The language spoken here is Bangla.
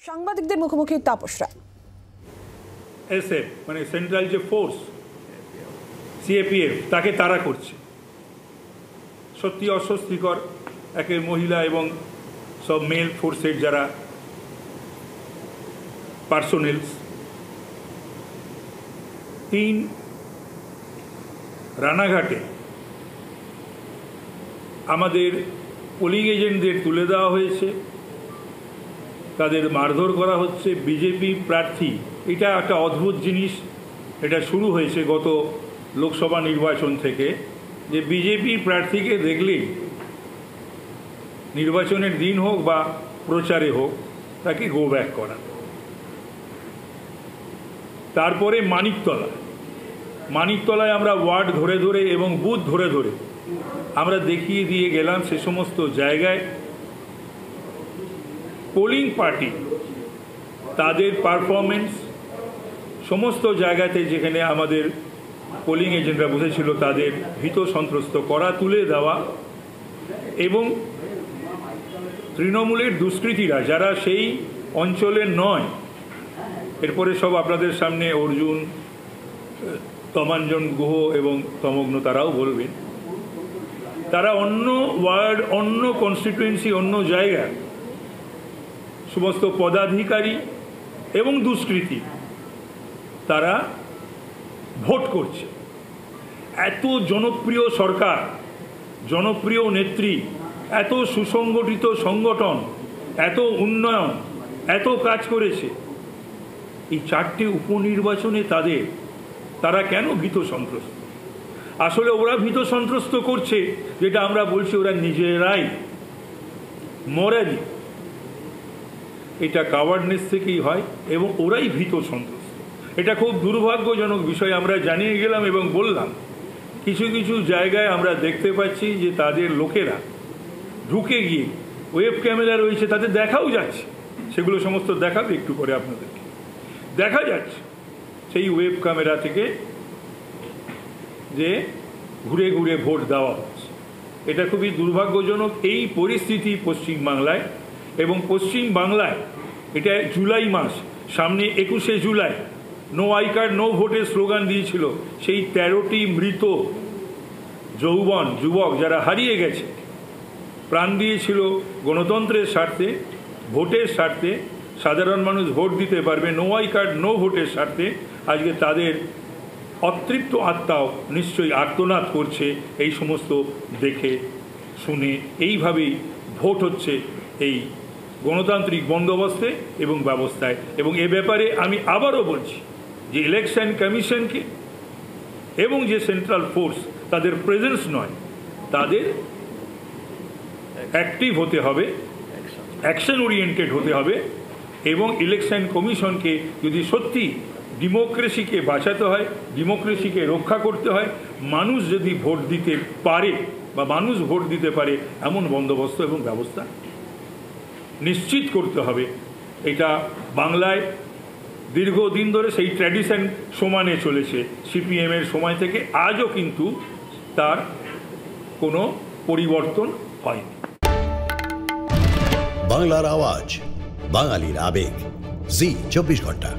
সাংবাদিকদের মুখোমুখি তাপসরা। এসএফ মানে সেন্ট্রাল যে ফোর্স সিএপিএফ তাকে তাড়া করছে, সত্যি অস্বস্তিকর। একে মহিলা এবং সব মেল ফোর্সের যারা পার্সোনেলস, 3 রানাঘাটে আমাদের পোলিং এজেন্টদের তুলে দেওয়া হয়েছে, তাদের মারধর করা হচ্ছে। বিজেপি প্রার্থী, এটা একটা অদ্ভুত জিনিস, এটা শুরু হয়েছে গত লোকসভা নির্বাচন থেকে, যে বিজেপি প্রার্থীকে দেখলেই নির্বাচনের দিন হোক বা প্রচারে হোক তাকে গো ব্যাক করা। তারপরে মানিকতলায় আমরা ওয়ার্ড ধরে ধরে এবং বুথ ধরে ধরে আমরা দেখিয়ে দিয়ে গেলাম সে সমস্ত জায়গায় পোলিং পার্টি তাদের পারফরমেন্স সমস্ত জায়গাতে যেখানে আমাদের পোলিং এজেন্টরা বসেছিল তাদের ভীত সন্ত্রস্ত করা, তুলে দেওয়া, এবং তৃণমূলের দুষ্কৃতীরা যারা সেই অঞ্চলের নয়, এরপরে সব আপনাদের সামনে অর্জুন, তমাঞ্জন গুহ এবং তমগ্ন তারাও বলবেন, তারা অন্য ওয়ার্ড, অন্য কনস্টিটুয়েন্সি, অন্য জায়গায় সমস্ত পদাধিকারী এবং দুষ্কৃতী তারা ভোট করছে। এত জনপ্রিয় সরকার, জনপ্রিয় নেত্রী, এত সুসংগঠিত সংগঠন, এত উন্নয়ন, এত কাজ করেছে, এই 4টে উপনির্বাচনে তারা কেন ভীত সন্ত্রস্ত? আসলে ওরা ভীত সন্ত্রস্ত করছে, যেটা আমরা বলছি ওরা নিজেরাই মরেনি, এটা কাওয়ার্ডনেস থেকেই হয় এবং ওরাই ভীত সন্ত্রস্ত। এটা খুব দুর্ভাগ্যজনক বিষয়। আমরা জানিয়ে গেলাম এবং বললাম, কিছু কিছু জায়গায় আমরা দেখতে পাচ্ছি যে তাদের লোকেরা ঢুকে গিয়ে ওয়েব ক্যামেরা রয়েছে, তাদের দেখাও যাচ্ছে, সেগুলো সমস্ত দেখাবে একটু পরে আপনাদেরকে, দেখা যাচ্ছে সেই ওয়েব ক্যামেরা থেকে যে ঘুরে ঘুরে ভোট দেওয়া হচ্ছে। এটা খুবই দুর্ভাগ্যজনক এই পরিস্থিতি পশ্চিমবাংলায়। এবং পশ্চিমবাংলায় এটা জুলাই মাস, সামনে 21শে July no ID card no ভোটের স্লোগান দিয়েছিল সেই 13টি মৃত যুবক যারা হারিয়ে গেছে, প্রাণ দিয়েছিল গণতন্ত্রের স্বার্থে, ভোটের স্বার্থে, সাধারণ মানুষ ভোট দিতে পারবে, নো আই কার্ড নো ভোটের স্বার্থে। আজকে তাদের অতৃপ্ত আত্মাও নিশ্চয়ই আর্তনাদ করছে এই সমস্ত দেখে শুনে। এইভাবেই ভোট হচ্ছে এই গণতান্ত্রিক বন্দোবস্তে এবং ব্যবস্থায়। এবং এ ব্যাপারে আমি আবারও বলছি যে ইলেকশন কমিশনকে এবং যে সেন্ট্রাল ফোর্স, তাদের প্রেজেন্স নয়, তাদের অ্যাক্টিভ হতে হবে, অ্যাকশন ওরিয়েন্টেড হতে হবে। এবং ইলেকশন কমিশনকে যদি সত্যি ডেমোক্রেসিকে বাঁচাতে হয়, ডেমোক্রেসিকে রক্ষা করতে হয়, মানুষ যদি ভোট দিতে পারে বা মানুষ ভোট দিতে পারে এমন বন্দোবস্ত এবং ব্যবস্থা নিশ্চিত করতে হবে। এটা বাংলায় দীর্ঘদিন ধরে সেই ট্র্যাডিশন সমানে চলেছে, সিপিএমের সময় থেকে আজও কিন্তু তার কোনো পরিবর্তন হয়নি। বাংলার আওয়াজ, বাঙালির আবেগ, জি 24 ঘন্টা।